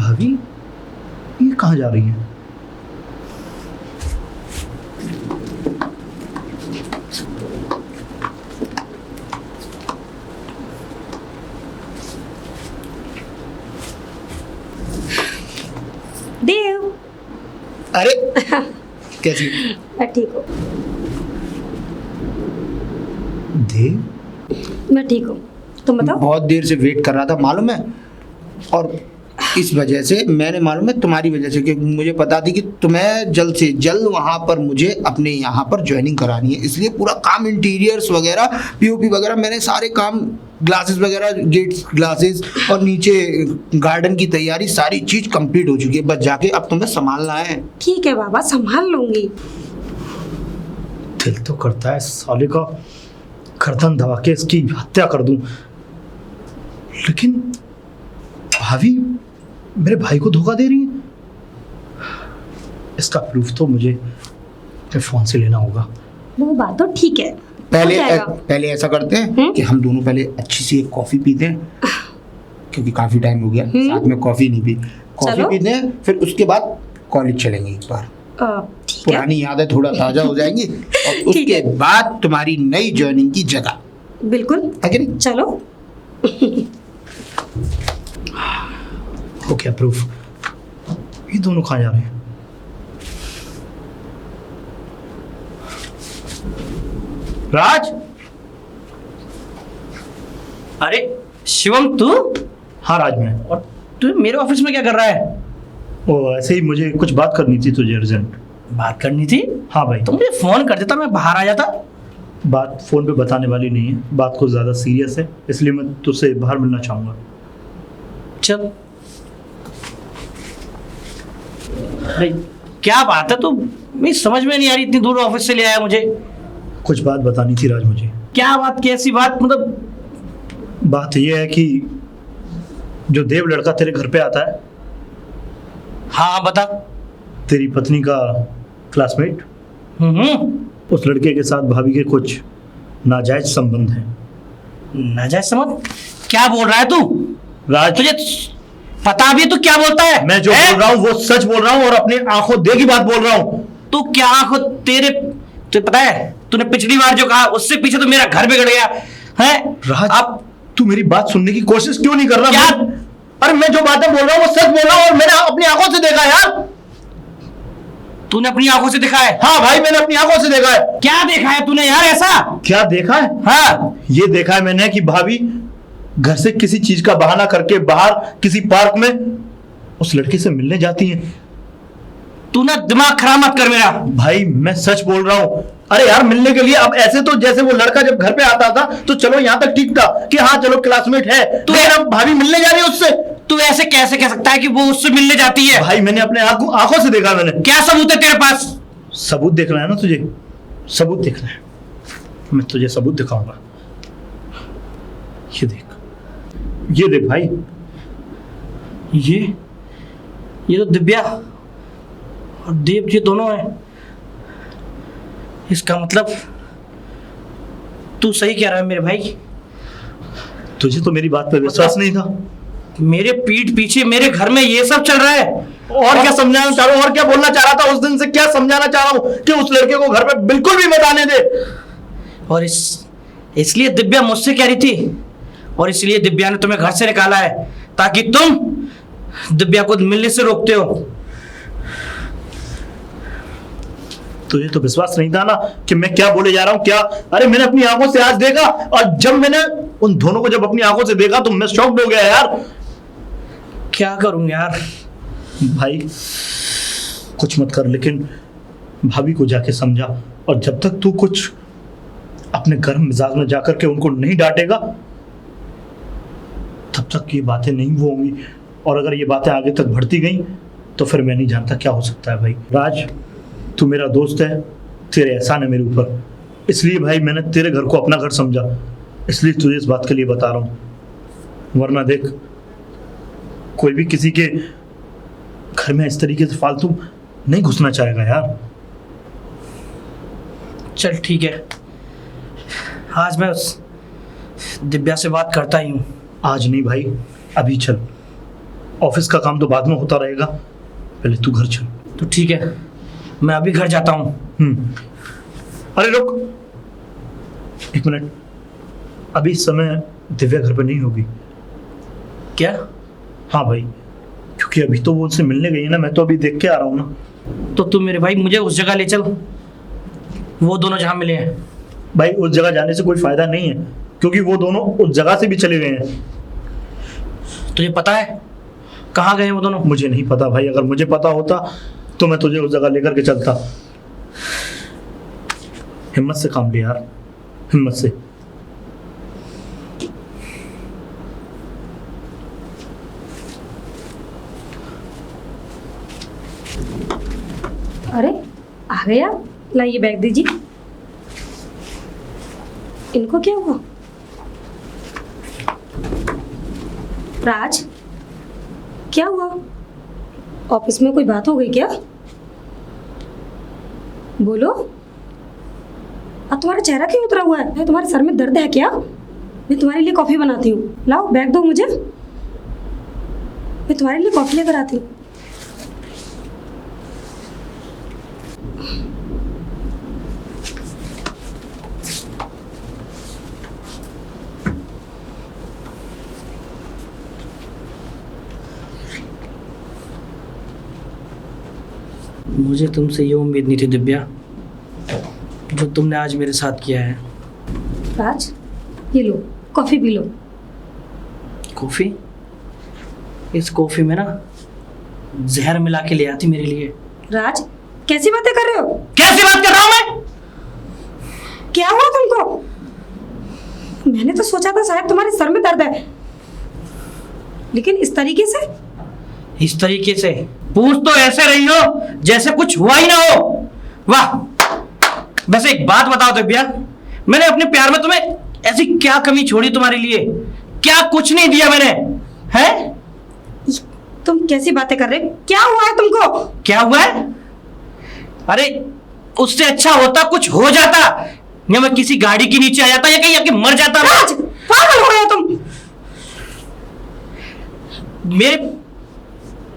भाभी ये कहाँ जा रही हैं? देव। अरे कैसी? मैं ठीक हूँ। देव मैं ठीक हूँ, तुम बताओ। बहुत देर से वेट कर रहा था मालूम है, और इस वजह से मैंने मालूम है तुम्हारी वजह से, क्योंकि मुझे पता थी कि तुम्हें जल्द से जल्द वहाँ पर मुझे अपने यहाँ पर ज्वाइनिंग करानी है, इसलिए पूरा काम इंटीरियर्स वगैरह पीओपी वगैरह मैंने सारे काम, ग्लासेस वगैरह, गेट्स ग्लासेस और नीचे गार्डन की तैयारी, सारी चीज कंप्लीट हो चुकी है, बस जाके अब तुम्हें संभालना है। ठीक है बाबा, संभाल लूंगी। दिल तो करता है साले का गर्दन दबा के इसकी हत्या कर दूं, लेकिन भाभी मेरे भाई को धोखा दे रही है। इसका प्रूफ तो मुझे अपने फोन से लेना होगा। वो बात तो ठीक है, पहले ऐसा करते हैं कि हम दोनों पहले अच्छी सी एक कॉफी पीते हैं, क्योंकि काफी टाइम हो गया साथ में कॉफी नहीं पी। कॉफी पीते हैं, फिर उसके बाद कॉलेज चलेंगे एक बार, पुरानी यादें थोड़ा ताजा हो जाएंगी, और उसके बाद तुम्हारी नई ज्वाइनिंग की जगह। बिल्कुल, चलो। हो क्या प्रूफ? ये दोनों कहाँ जा रहे हैं? राज! अरे शिवम तू? हाँ राज, मैं। और तू मेरे ऑफिस में क्या कर रहा है? ओ ऐसे ही, मुझे कुछ बात करनी थी तुझे, अर्जेंट बात करनी थी? हाँ भाई। तो मुझे फोन कर देता, मैं बाहर आ जाता। बात फोन पे बताने वाली नहीं है, बात कुछ ज्यादा सीरियस है, इसलिए मैं तुझसे बाहर मिलना चाहूंगा। चल। भाई क्या बात है, तो मेरी समझ में नहीं आ रही, इतनी दूर ऑफिस से ले आया मुझे। कुछ बात बतानी थी राज मुझे। क्या बात? कैसी बात? मतलब बात यह है कि जो देव लड़का तेरे घर पे आता है, हाँ बता। तेरी पत्नी का क्लासमेट, उस लड़के के साथ भाभी के कुछ नाजायज संबंध हैं। नाजायज संबंध? क्या बोल रहा है तू राज? तुझे पता भी है तू क्या बोलता है? मैं जो बोल रहा हूँ वो सच बोल रहा हूँ, और अपनी आंखों देखी बात बोल रहा हूँ। तू क्या आंखों तेरे, तुझे पता है तूने पिछली बार जो कहा उससे पीछे तो मेरा घर बिगड़ गया है। राज अब तू मेरी बात सुनने की कोशिश क्यों नहीं कर रहा? क्या? अरे मैं जो बातें बोल रहा हूँ वो सच बोल रहा हूँ, और मैंने अपनी आंखों से देखा यार। तूने अपनी आंखों से देखा है? हाँ भाई, मैंने अपनी आंखों से देखा है। क्या देखा है तूने यार ऐसा? क्या देखा है? हाँ, ये देखा है मैंने कि भाभी घर से किसी चीज का बहाना करके बाहर किसी पार्क में उस लड़के से मिलने जाती है। तू ना दिमाग खराब मत कर मेरा। भाई मैं सच बोल रहा हूँ। अरे यार मिलने के लिए, अब ऐसे तो जैसे वो लड़का जब घर पे आता था तो चलो यहाँ तक ठीक था कि हाँ चलो क्लासमेट है, तू अब भाभी मिलने जा रही है उससे। तू ऐसे कैसे कह सकता है कि वो उससे मिलने जाती है? भाई मैंने अपने आंखों से देखा। मैंने। क्या सबूत है तेरे पास? सबूत देखना है ना तुझे? सबूत देखना है, मैं तुझे सबूत दिखाऊंगा। ये देख, ये देख भाई, ये तो दिव्या और देव जी दोनों हैं। इसका मतलब तू सही कह रहा है मेरे भाई। तुझे तो मेरी बात पे विश्वास नहीं था। मेरे पीठ पीछे मेरे घर में ये सब चल रहा है। और क्या समझाना चाह रहा हूँ, और क्या बोलना चाह रहा था उस दिन से? क्या समझाना चाह रहा हूँ कि उस लड़के को घर पे बिल्कुल भी मत आने दे। और इसलिए दिव्या मुझसे कह रही थी, और इसलिए दिव्या ने तुम्हें घर से निकाला है ताकि तुम दिव्या को मिलने से रोकते हो। तुझे तो विश्वास नहीं था ना कि मैं क्या बोले जा रहा हूँ? क्या? अरे मैंने अपनी आंखों से आज देखा, और जब मैंने उन दोनों को जब अपनी आंखों से देखा तो मैं शॉक्ड हो गया यार। क्या करूं यार? भाई कुछ मत कर, लेकिन भाभी को जाके समझा, और जब तक तू कुछ अपने गर्म मिजाज में जाकर के उनको नहीं डांटेगा तब तक ये बातें नहीं वो होंगी, और अगर ये बातें आगे तक बढ़ती गई तो फिर मैं नहीं जानता क्या हो सकता है। भाई राज, तू मेरा दोस्त है, तेरे एहसान है मेरे ऊपर, इसलिए भाई मैंने तेरे घर को अपना घर समझा, इसलिए तुझे इस बात के लिए बता रहा हूँ। वरना देख, कोई भी किसी के घर में इस तरीके से फालतू नहीं घुसना चाहेगा यार। चल ठीक है, आज मैं उस दिव्या से बात करता ही हूँ। आज नहीं भाई, अभी चल। ऑफिस का काम तो बाद में होता रहेगा, पहले तू घर चल। तो ठीक है, मैं अभी घर जाता हूँ। अरे रुक, एक मिनट। अभी इस समय दिव्या घर पे नहीं होगी। क्या? हाँ भाई, क्योंकि अभी तो वो उनसे मिलने गई है ना, मैं तो अभी देख के आ रहा हूँ ना। तो तू मेरे भाई मुझे उस जगह ले चल, वो दोनों जहाँ मिले हैं। भाई उस जगह जाने से कोई फायदा नहीं है, क्योंकि वो दोनों उस जगह से भी चले गए हैं। तुझे पता है कहाँ गए हैं वो दोनों? मुझे नहीं पता भाई, अगर मुझे पता होता तो मैं तुझे उस जगह लेकर के चलता। हिम्मत से काम ले यार, हिम्मत से। अरे आ गया, लाइए बैग दीजिए। इनको क्या हुआ? राज, क्या हुआ? ऑफिस में कोई बात हो गई क्या? बोलो। अब तुम्हारा चेहरा क्यों उतरा हुआ है? तुम्हारे सर में दर्द है क्या? मैं तुम्हारे लिए कॉफी बनाती हूँ, लाओ बैग दो मुझे, मैं तुम्हारे लिए कॉफी लेकर आती हूँ। मुझे तुमसे ये उम्मीद नहीं थी दिव्या, जो तुमने आज मेरे साथ किया है। राज, ये लो कॉफी पी लो। कॉफी? इस कॉफी में ना जहर मिला के ले आती मेरे लिए। राज, कैसी बातें कर रहे हो? कैसी बात कर रहा हूं मैं? क्या हुआ तुमको? मैंने तो सोचा था शायद तुम्हारे सर में दर्द है, लेकिन इस तरीके से? इस तरीके से पूछ तो ऐसे रही हो जैसे कुछ हुआ ही ना हो। वाह! वैसे एक बात बताओ दिव्या, मैंने अपने प्यार में तुम्हें ऐसी क्या कमी छोड़ी तुम्हारे लिए? क्या कुछ नहीं दिया मैंने, हैं? तुम कैसी बातें कर रहे हो? क्या हुआ है तुमको? क्या हुआ है? अरे उससे अच्छा होता कुछ हो जाता, या मैं किसी गाड़ी के नीचे आ जाता या कहीं आके मर जाता। राज, पागल हो गए हो तुम? मेरे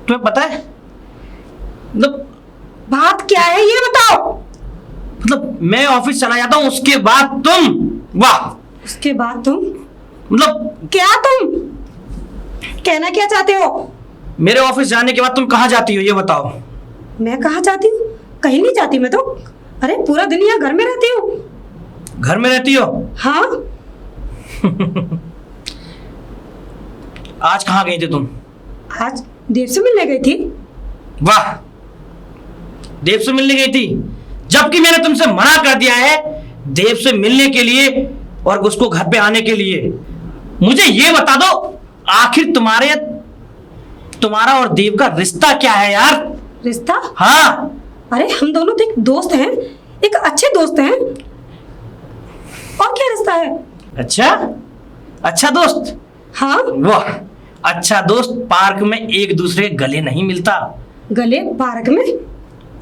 तुम्हें पता है मतलब बात क्या है ये बताओ। मतलब मैं ऑफिस चला जाता हूं, उसके बाद तुम, वाह! उसके बाद तुम? मतलब क्या तुम कहना क्या चाहते हो? मेरे ऑफिस जाने के बाद तुम कहाँ जाती हो ये बताओ। मैं कहाँ जाती हूँ? कहीं नहीं जाती मैं तो। अरे पूरा दिन यहाँ घर में रहती हूँ। घर में रहती हो? हाँ। आज कहाँ गई थी तुम? आज देव से मिलने गई थी। वाह! देव से मिलने गई थी, जबकि मैंने तुमसे मना कर दिया है देव से मिलने के लिए और उसको घर पे आने के लिए। मुझे ये बता दो, आखिर तुम्हारा और देव का रिश्ता क्या है यार? रिश्ता? हाँ। अरे हम दोनों तो एक दोस्त हैं, एक अच्छे दोस्त हैं। और क्या रिश्ता है? अच्छा दोस्त? हाँ। वाह! अच्छा दोस्त पार्क में एक दूसरे के गले नहीं मिलता। गले पार्क में?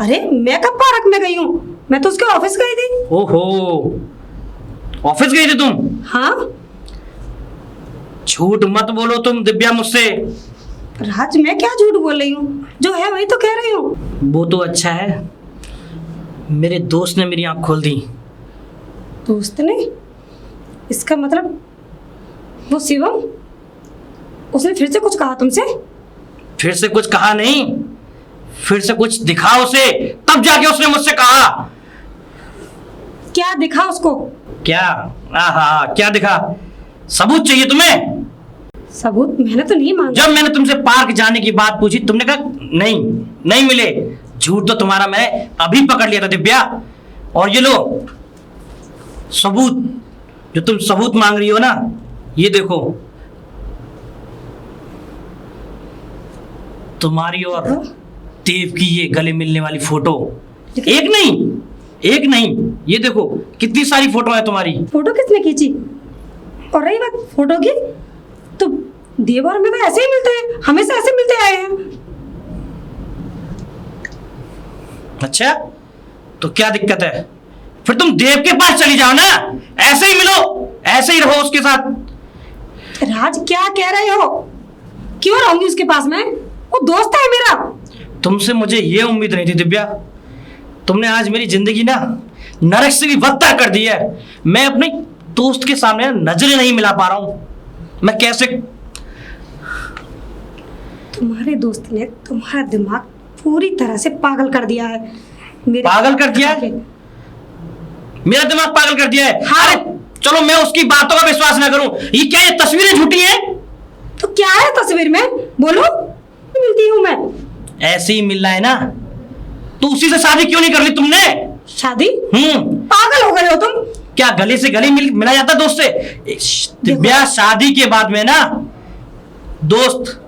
अरे मैं कब पार्क में गई हूँ? मैं तो उसके ऑफिस गई थी। ओहो, ऑफिस गई थी तुम? हाँ। झूठ मत बोलो तुम दिव्या मुझसे। राज, मैं क्या झूठ बोल रही हूँ? जो है वही तो कह रही हूँ। वो तो अच्छा है, मेरे दोस्त ने मेरी आंख खोल दी। दोस्त ने? इसका मतलब वो शिवम, उसने फिर से कुछ कहा तुमसे? फिर से कुछ कहा नहीं, फिर से कुछ दिखा उसे, तब जाके उसने मुझसे कहा। क्या दिखा उसको? क्या? आहा, क्या दिखा? सबूत चाहिए तुम्हें? सबूत मैंने तो नहीं मांगा। जब मैंने तुमसे पार्क जाने की बात पूछी तुमने कहा नहीं मिले। झूठ तो तुम्हारा मैं अभी पकड़ लिया था दिव्या, और ये लो सबूत। जो तुम सबूत मांग रही हो ना, ये देखो, तुम्हारी और देव की ये गले मिलने वाली फोटो। एक नहीं, ये देखो कितनी सारी फोटो है तुम्हारी। फोटो किसने खींची? और रही बात फोटो की, तो देव और मैं तो ऐसे ही मिलते हैं, हमेशा ऐसे मिलते आए हैं। अच्छा, तो क्या दिक्कत है? फिर तुम देव के पास चली जाओ ना, ऐसे ही मिलो, ऐसे ही रहो उसके साथ। राज, क्या कह रहे हो? क्यों रहूंगी उसके पास में? वो दोस्त है मेरा। तुमसे मुझे ये उम्मीद नहीं थी दिव्या। तुमने आज मेरी जिंदगी ना नरक से भी बदतर कर दी है। मैं अपने दोस्त के सामने नजरें नहीं मिला पा रहा हूं। मैं कैसे? तुम्हारे दोस्त ने तुम्हारा दिमाग पूरी तरह से पागल कर दिया है। पागल कर दिया है? मेरा दिमाग पागल कर दिया है? हाँ। अरे चलो मैं उसकी बातों का विश्वास ना करूं, ये क्या ये तस्वीरें झूठी हैं? तो क्या है तस्वीर में? बोलो। मिलती हूँ मैं। ऐसे ही मिलना है ना, तो उसी से शादी क्यों नहीं कर ली तुमने? शादी? हम्म। पागल हो गए हो तुम? क्या गले से गले मिला जाता दोस्त से? दिव्या, शादी के बाद में ना दोस्त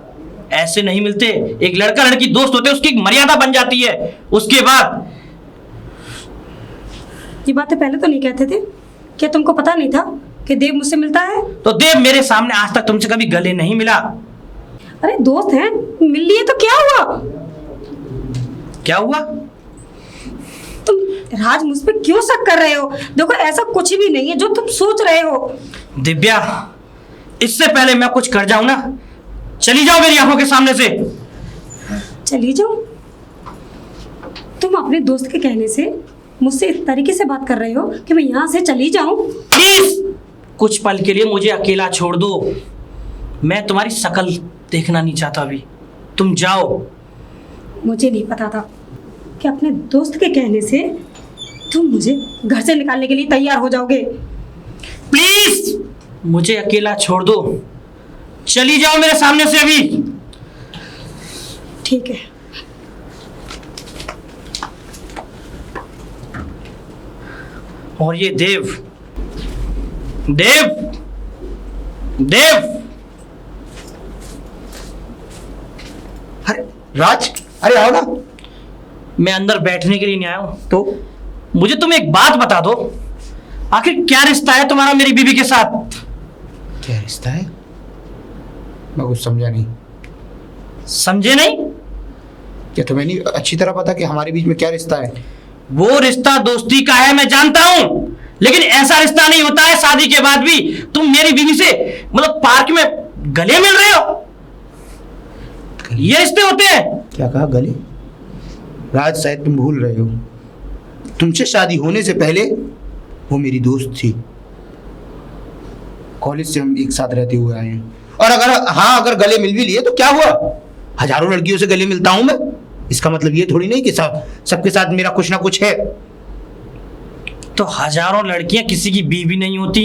ऐसे नहीं मिलते। एक लड़का लड़की दोस्त होते हैं, उसकी एक मर्यादा बन जाती है। उसके बाद ये बातें पहले तो नहीं कहते थे? क्या तुमको पता नहीं था कि देव मुझसे मिलता है? तो देव मेरे सामने आज तक तुमसे कभी गले नहीं मिला। अरे दोस्त हैं, मिल लिए तो क्या हुआ? क्या हुआ? तुम राज मुझ पे क्यों शक कर रहे हो? देखो ऐसा कुछ भी नहीं है जो तुम सोच रहे हो। दिव्या, इससे पहले मैं कुछ कर जाऊं ना, चली जाओ मेरी आंखों के सामने से। चली जाओ? तुम अपने दोस्त के कहने से मुझसे इस तरीके से बात कर रहे हो कि मैं यहाँ से चली जाऊं? प्लीज कुछ पल के लिए मुझे अकेला छोड़ दो। मैं तुम्हारी शक्ल देखना नहीं चाहता अभी। तुम जाओ। मुझे नहीं पता था कि अपने दोस्त के कहने से तुम मुझे घर से निकालने के लिए तैयार हो जाओगे। प्लीज मुझे अकेला छोड़ दो, चली जाओ मेरे सामने से अभी। ठीक है। और ये देव, देव, देव। अरे राज, अरे आओ ना। मैं अंदर बैठने के लिए नहीं आया हूं। तो मुझे तुम एक बात बता दो, आखिर क्या रिश्ता है तुम्हारा मेरी बीवी के साथ? क्या रिश्ता है? मैं कुछ समझा नहीं। समझे नहीं? क्या तुम्हें नहीं अच्छी तरह पता कि हमारे बीच में क्या रिश्ता है? वो रिश्ता दोस्ती का है, मैं जानता हूं, लेकिन ऐसा रिश्ता नहीं होता है शादी के बाद भी। तुम मेरी बीवी से मतलब पार्क में गले मिल रहे हो, ये रिश्ते होते हैं? क्या कहा गले? राज शायद तुम भूल रहे हो, तुमसे शादी होने से पहले वो मेरी दोस्त थी। कॉलेज से हम एक साथ रहते हुए आए हैं। और अगर गले मिल भी लिए तो क्या हुआ? हजारों लड़कियों से गले मिलता हूं मैं। इसका मतलब ये थोड़ी नहीं कि सबके साथ मेरा कुछ ना कुछ है। तो हजारों लड़कियां किसी की बीवी नहीं होती,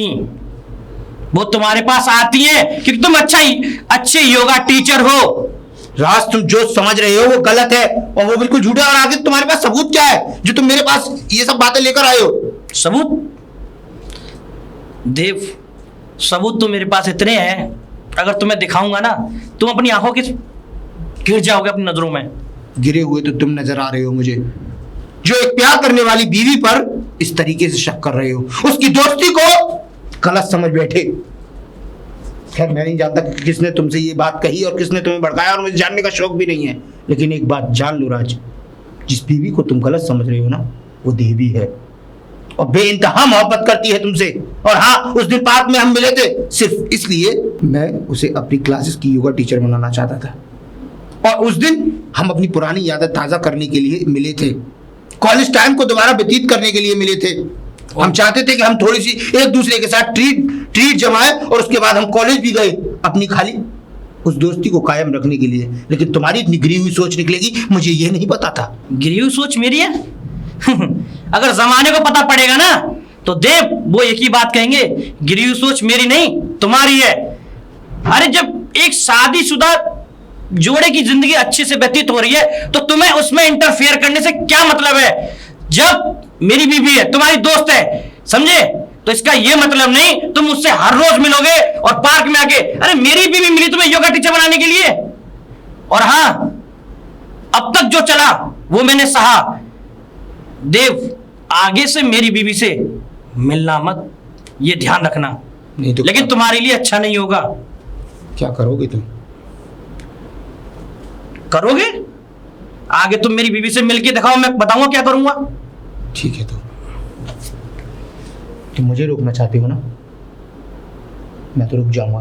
वो तुम्हारे पास आती हैं क्योंकि तुम अच्छे योगा टीचर हो। राज, तुम जो समझ रहे हो वो गलत है और वो बिल्कुल झूठा है। और आगे तुम्हारे पास सबूत क्या है जो तुम मेरे पास ये सब बातें लेकर आए हो? सबूत? देव, सबूत तो मेरे पास इतने हैं, अगर तुम्हें दिखाऊंगा ना तुम अपनी आंखों के गिर जाओगे अपनी नजरों में। गिरे हुए तो तुम नजर आ रहे हो मुझे, जो एक प्यार करने वाली बीवी पर इस तरीके से शक कर रहे हो, उसकी दोस्ती को गलत समझ बैठे। खैर, मैं नहीं जानता कि किसने तुमसे ये बात कही और किसने तुम्हें भड़काया, और मुझे जानने का शौक भी नहीं है। लेकिन एक बात जान लो राज, जिस बीवी को तुम गलत समझ रहे हो ना, वो देवी है और बेइंतहा मोहब्बत करती है तुमसे। और हाँ, उस दिन पार्क में हम मिले थे सिर्फ इसलिए मैं उसे अपनी क्लासेस की योगा टीचर बनाना चाहता था। और उस दिन हम अपनी पुरानी यादें ताजा करने के लिए मिले थे, कॉलेज टाइम को दोबारा व्यतीत करने के लिए मिले थे। हम चाहते थे कि हम थोड़ी सी एक दूसरे के साथ ट्रीट जमाए और उसके बाद हम कॉलेज भी गए, अपनी खाली उस दोस्ती को कायम रखने के लिए। लेकिन तुम्हारी इतनी गिरी हुई सोच निकलेगी, मुझे ये नहीं पता था। गिरी हुई सोच मेरी है? अगर जमाने को पता पड़ेगा ना तो देव वो एक ही बात कहेंगे, गिरी हुई सोच मेरी नहीं तुम्हारी है। अरे जब एक शादीशुदा जोड़े की जिंदगी अच्छे से व्यतीत हो रही है तो तुम्हें उसमें इंटरफेयर करने से क्या मतलब है? जब मेरी बीवी है, तुम्हारी दोस्त है, समझे? तो इसका ये मतलब नहीं तुम मुझसे हर रोज मिलोगे और पार्क में आके, अरे मेरी बीवी मिली तुम्हें योगा टीचर बनाने के लिए। और हाँ, अब तक जो चला वो मैंने सहा। देव, आगे से मेरी बीवी से मिलना मत, ये ध्यान रखना। नहीं तो लेकिन तुम्हारे लिए अच्छा नहीं होगा। क्या करोगे तुम? करोगे? आगे तुम मेरी बीवी से मिलके दिखाओ, मैं बताऊंगा क्या करूंगा। ठीक है, तो तुम मुझे रोकना चाहते हो ना? मैं तो रुक जाऊंगा।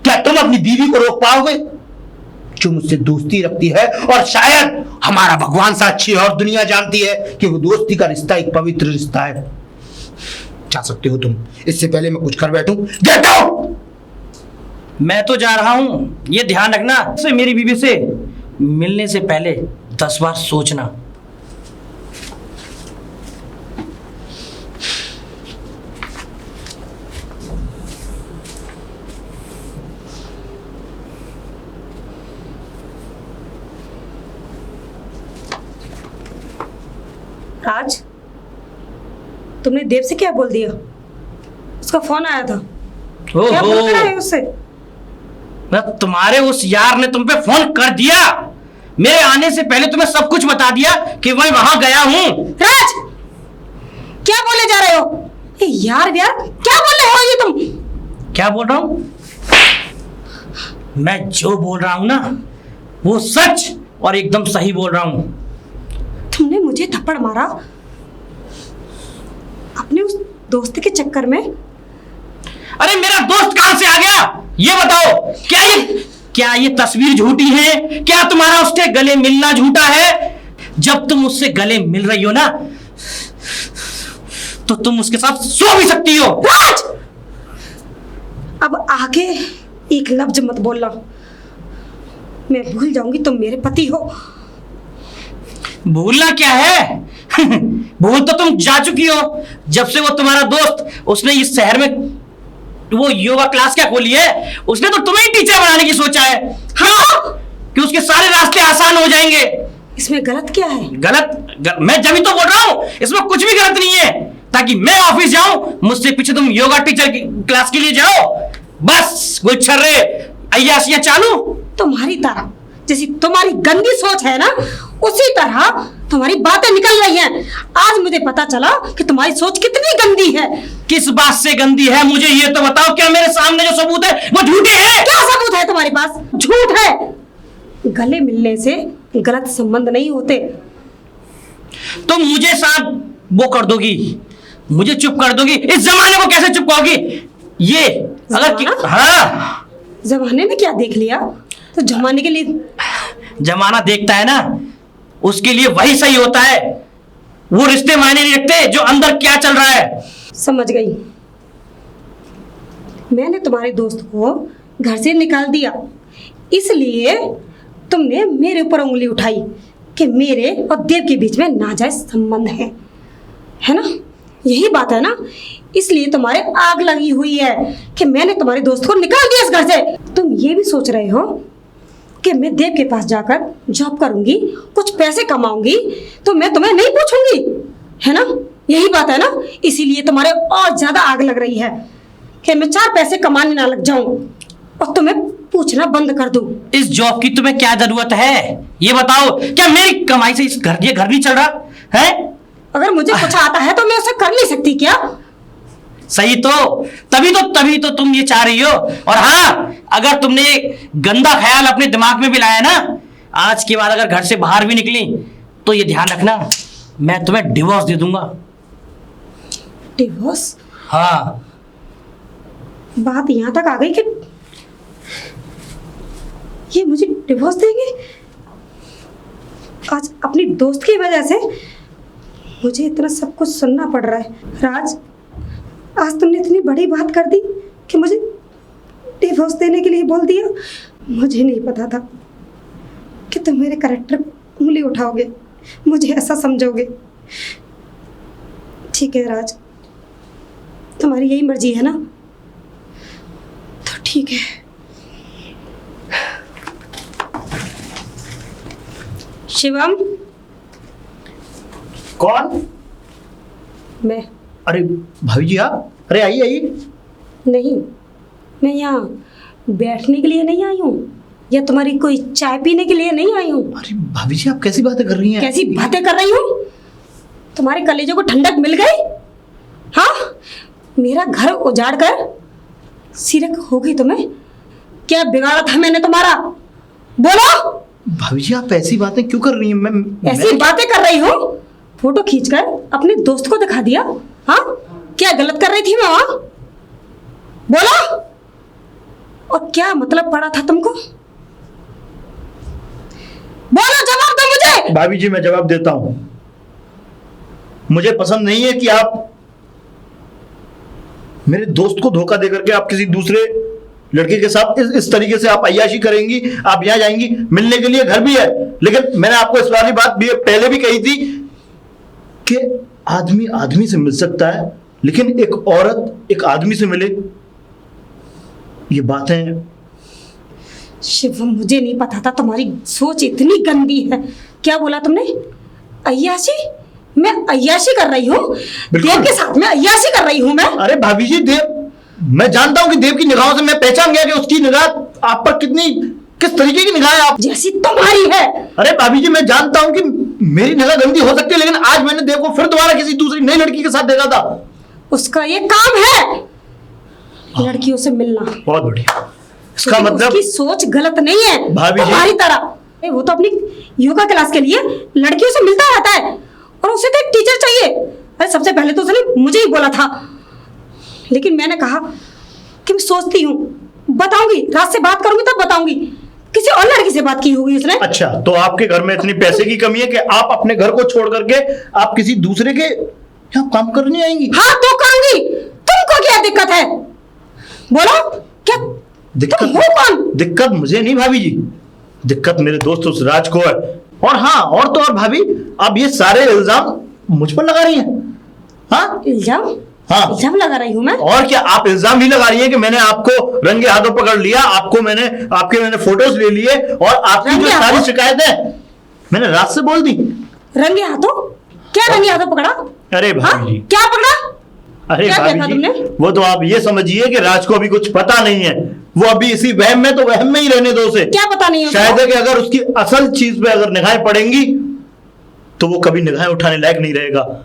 क्या तुम अपनी बीवी को रोक पाओगे? जो मुझसे दोस्ती रखती है, और शायद हमारा भगवान से अच्छी और दुनिया जानती है कि वो दोस्ती का रिश्ता एक पवित्र रिश्ता है। जा सकते हो तुम, इससे पहले मैं कुछ कर बैठूं। Get out. मैं तो जा रहा हूं, ये ध्यान रखना से मेरी बीवी से मिलने से पहले 10 बार सोचना। राज, तुमने देव से क्या बोल दिया? उसका फोन आया था, क्या बोल रहा है उससे? मैं तुम्हारे उस यार ने तुम पे फोन कर दिया। मेरे आने से पहले तुम्हें सब कुछ बता दिया कि मैं वहां गया हूं। राज, क्या बोले जा रहे हो? यार क्या बोल रहे हो ये तुम? क्या बोल रहा हूं? मैं जो बोल रहा हूं ना वो सच और एकदम सही बोल रहा हूं। तुमने मुझे थप्पड़ मारा अपने उस दोस्त के चक्कर में? अरे मेरा दोस्त कहां से आ गया ये बताओ। क्या ये तस्वीर झूठी है? क्या तुम्हारा उसके गले मिलना झूठा है? जब तुम उससे गले मिल रही हो ना तो तुम उसके साथ सो भी सकती हो। राज, अब आगे एक लफ्ज मत बोलना, मैं भूल जाऊंगी तुम मेरे पति हो। भूलना क्या है? भूल तो तुम जा चुकी हो। जब से वो तुम्हारा दोस्त उसने इस शहर में वो योगा क्लास क्या खोली है, उसने तो तुम्हें ही टीचर बनाने की सोचा है। हाँ, कि उसके सारे रास्ते आसान हो जाएंगे। इसमें गलत क्या है? मैं जब ही तो बोल रहा हूं इसमें कुछ भी गलत नहीं है, ताकि मैं ऑफिस जाऊं मुझसे पीछे तुम योगा टीचर की क्लास के लिए जाओ। बस कोई छर्रे अय्यासियां चालू। तुम्हारी तरह, जैसी तुम्हारी गंदी सोच है ना, उसी तरह तुम्हारी बातें निकल रही हैं। आज मुझे पता चला कि तुम्हारी सोच कितनी गंदी है। किस बात से गंदी है मुझे ये तो बताओ। क्या मेरे सामने जो सबूत है वो झूठे हैं? क्या सबूत है तुम्हारे पास? झूठ है। गले मिलने से गलत संबंध नहीं होते। तुम मुझे साथ वो कर दोगी, मुझे चुप कर दोगी? इस जमाने को कैसे चुप करोगी? ये अगर हाँ, जमाने में क्या देख लिया? तो जमाने के लिए जमाना देखता है ना, उसके लिए वही सही होता है। वो रिश्ते मायने नहीं रखते जो अंदर क्या चल रहा है। समझ गई। मैंने तुम्हारे दोस्त को घर से निकाल दिया, इसलिए तुमने मेरे ऊपर उंगली उठाई कि मेरे और देव के बीच में नाजायज संबंध है ना? यही बात है ना? इसलिए तुम्हारे आग लगी हुई है कि मैंने तुम्हारे दोस्त को निकाल दिया इस घर से। तुम ये भी सोच रहे हो कि मैं देव के पास जाकर जॉब करूंगी, कुछ पैसे कमाऊंगी, तो मैं तुम्हें नहीं पूछूंगी, है ना? यही बात है ना? इसीलिए तुम्हारे और ज्यादा आग लग रही है कि मैं 4 पैसे कमाने ना लग जाऊं और तुम्हें पूछना बंद कर दूं। इस जॉब की तुम्हें क्या जरूरत है ये बताओ। क्या मेरी कमाई से इस घर नहीं चल रहा है? अगर मुझे कुछ आता है तो मैं उसे कर नहीं सकती क्या? सही तो, तभी तो तुम ये चाह रही हो। और हाँ, अगर तुमने ये गंदा ख्याल अपने दिमाग में भी लाया ना, आज के बाद अगर घर से बाहर भी निकली तो ये ध्यान रखना, मैं तुम्हें डिवोर्स दे दूंगा। डिवोर्स? हाँ। बात यहाँ तक आ गई कि ये मुझे डिवोर्स देंगे? आज अपनी दोस्त की वजह से मुझे इतना सब कुछ सुनना पड़ रहा है। राज, आज तुमने इतनी बड़ी बात कर दी कि मुझे डिवोर्स देने के लिए बोल दिया। मुझे नहीं पता था कि तुम मेरे कैरेक्टर पर उंगली उठाओगे, मुझे ऐसा समझोगे। ठीक है राज, तुम्हारी यही मर्जी है ना? तो ठीक है। शिवम। कौन? मैं। अरे भाभी जी आप, अरे आइए आइए। नहीं, मैं यहाँ बैठने के लिए नहीं आई हूँ या तुम्हारी कोई चाय पीने के लिए नहीं आई हूँ। अरे भाभी जी आप कैसी बातें कर रही हैं? कैसी बातें कर रही हूँ? तुम्हारे कलेजों को ठंडक मिल गई? हाँ, मेरा घर उजाड़ कर सिरक हो गई तुम्हें? क्या बिगाड़ा था मैंने तुम्हारा? बोलो। भाभी जी आप ऐसी बातें क्यों कर रही हैं? मैं ऐसी बातें कर रही हूँ? फोटो खींचकर अपने दोस्त को दिखा दिया? हाँ, क्या गलत कर रही थी मैं वहां? बोलो। और क्या मतलब पड़ा था तुमको? भाभी जी मैं जवाब देता हूं। मुझे पसंद नहीं है कि आप मेरे दोस्त को धोखा देकर के आप किसी दूसरे लड़के के साथ इस तरीके से आप अय्याशी करेंगी। आप यहां जाएंगी, मिलने के लिए घर भी है, लेकिन मैंने आपको इस वाली बात भी पहले भी कही थी कि आदमी आदमी से मिल सकता है, लेकिन एक औरत एक आदमी से मिले, ये बातें। शिवम, मुझे नहीं पता था तुम्हारी सोच इतनी गंदी है। क्या बोला तुमने? अय्याशी? मैं अय्याशी कर रही हूँ? बिल्कुल। देव के साथ में अय्याशी कर रही हूँ मैं? अरे भाभी जी, देव, मैं जानता हूं कि देव की निगाहों से मैं पहचान गया कि उसकी निगाह आप पर किस तरीके की निगाह है आप। जैसी तुम्हारी है। अरे भाभी जी, मैं जानता हूं कि मेरी निगाह गंदी हो सकती है, लेकिन आज मैंने देव को फिर दोबारा किसी दूसरी नई लड़की के साथ देखा था। उसका ये काम है लड़कियों से मिलना। बहुत बढ़िया। इसका लेकिन मतलब उसकी सोच गलत नहीं है भाभी जी। तुम्हारी तरह। वो तो अपनी योगा क्लास के लिए लड़कियों से मिलता रहता है, और उसे तो एक टीचर चाहिए। अरे सबसे पहले तो उसने मुझे ही बोला था, लेकिन मैंने कहा कि मैं सोचती हूँ, बताऊंगी, रात से बात करूंगी तब बताऊंगी। किसी और लड़की से बात की होगी उसने। अच्छा, तो आपके घर में इतनी पैसे की कमी है कि आप अपने घर को छोड़ करके आप किसी दूसरे के यहाँ काम करने आएंगी? हाँ तो करूंगी। तुमको क्या दिक्कत है? बोलो क्या दिक्कत? तुम हो कौन? दिक्कत मुझे नहीं भाभी जी, दिक्कत मेरे दोस्त उस राज को है। और हाँ, और तो और भाभी, अब ये सारे इल्जाम मुझ पर लगा रही हैं। हाँ इल्जाम? हाँ। इल्जाम लगा रही हूँ मैं? और क्या, आप इल्जाम भी लगा रही हैं कि मैंने आपको रंगे हाथों पकड़ लिया, मैंने फोटोज ले लिए, और आपकी जो रंगे सारी हाथों? शिकायतें मैंने रात से बोल दी। रंगे हाथों? क्या रंगे हाथों पकड़ा? अरे हाँ? भाभी जी, क्या पकड़ा? अरे क्या भाभी देखा जी, तुमने? वो तो आप ये समझिए कि राज को अभी कुछ पता नहीं है। वो अभी इसी वहम में, तो वहम में ही रहने दो उसे। क्या पता नहीं है उसको? शायद है कि अगर उसकी असल चीज पे अगर निगाहें पड़ेंगी तो वो कभी निगाहें उठाने लायक नहीं रहेगा।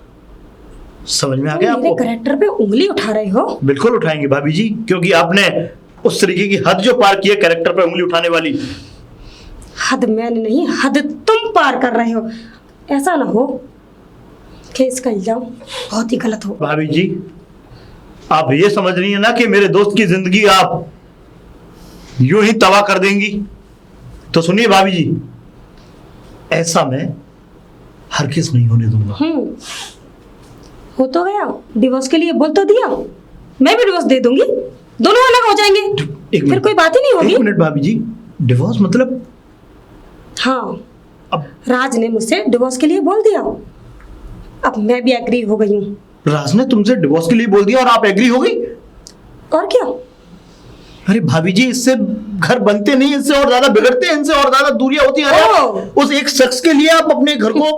समझ में आ गया मेरे आपको? कैरेक्टर पे उंगली उठा रहे हो? बिल्कुल उठाएंगे भाभी जी, क्योंकि आपने उस तरीके की हद जो पार की है कैरेक्टर पे उंगली उठाने वाली। हद मैंने नहीं, हद तुम पार कर रहे हो। ऐसा ना हो कि इसका इल्जाम बहुत ही गलत हो। भाभी जी, आप ये समझ रही है ना कि मेरे दोस्त की जिंदगी आप यूं ही तबाह कर देंगी? तो सुनिए भाभी जी, ऐसा मैं हरगिज़ नहीं होने दूंगा। हो तो गया, डिवोर्स के लिए बोल तो दिया, मैं भी डिवोर्स दे दूंगी, दोनों अलग हो जाएंगे, एक फिर मिनट। कोई बात ही नहीं होगी। एक मिनट भाभी जी, डिवोर्स मतलब? हाँ, अब राज ने मुझसे डिवोर्स के लिए बोल दिया, अब मैं भी एग्री हो गई हूँ। राज ने तुमसे डिवोर्स के लिए बोल दिया और आप एग्री हो गई? और क्या? अरे भाभी जी, इससे घर बनते नहीं, इससे और ज्यादा बिगड़ते हैं, इनसे और ज्यादा दूरियां होती हैं। अरे उस एक शख्स के लिए आप अपने घर को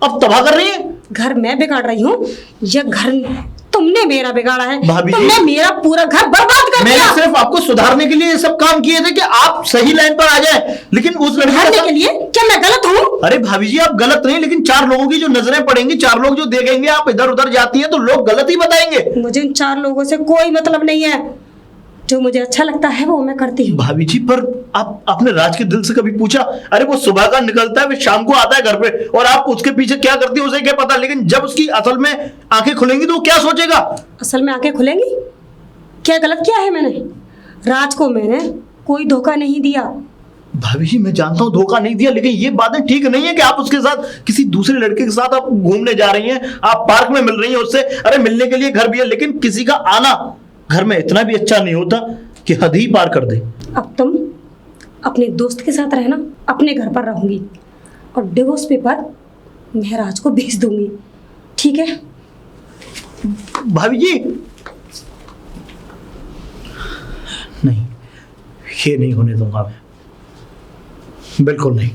अब तबाह कर रही हैं। घर मैं बिगाड़ रही हूँ या घर तुमने मेरा बिगाड़ा है? भाभी जी, तुमने मेरा पूरा घर बर्बाद कर मैंने दिया। सिर्फ आपको सुधारने के लिए ये सब काम किए थे कि आप सही लाइन पर आ जाए, लेकिन उस लड़के सुधारने के लिए क्या मैं गलत हूँ? अरे भाभी जी, आप गलत नहीं, लेकिन चार लोगों की जो नजरें पड़ेंगी, चार लोग जो देखेंगे आप इधर उधर जाती हैं, तो लोग गलत ही बताएंगे। मुझे उन चार लोगों से कोई मतलब नहीं है, जो मुझे अच्छा लगता है वो मैं करती हूँ। भाभी जी, पर आपने राज के दिल से कभी पूछा? अरे वो सुबह का निकलता है, फिर शाम को आता है घर पे, और आप उसके पीछे क्या करती है उसे क्या पता? लेकिन जब उसकी असल में आंखें खुलेंगी तो वो क्या सोचेगा? असल में आंखें खुलेंगी? क्या गलत किया है मैंने? राज को मैंने कोई धोखा नहीं दिया। भाभी जी, मैं जानता हूँ धोखा नहीं दिया, लेकिन ये बातें ठीक नहीं है कि आप उसके साथ किसी दूसरे लड़के के साथ आप घूमने जा रही हैं, आप पार्क में मिल रही हैं उससे। अरे मिलने के लिए घर भी है, लेकिन किसी का आना घर में इतना भी अच्छा नहीं होता कि हद ही पार कर दे। अब तुम अपने दोस्त के साथ रहना, अपने घर पर रहूंगी, और डिवोर्स पेपर मैं राज को भेज दूंगी, ठीक है? भाभी जी, नहीं, ये नहीं होने दूंगा मैं, बिल्कुल नहीं।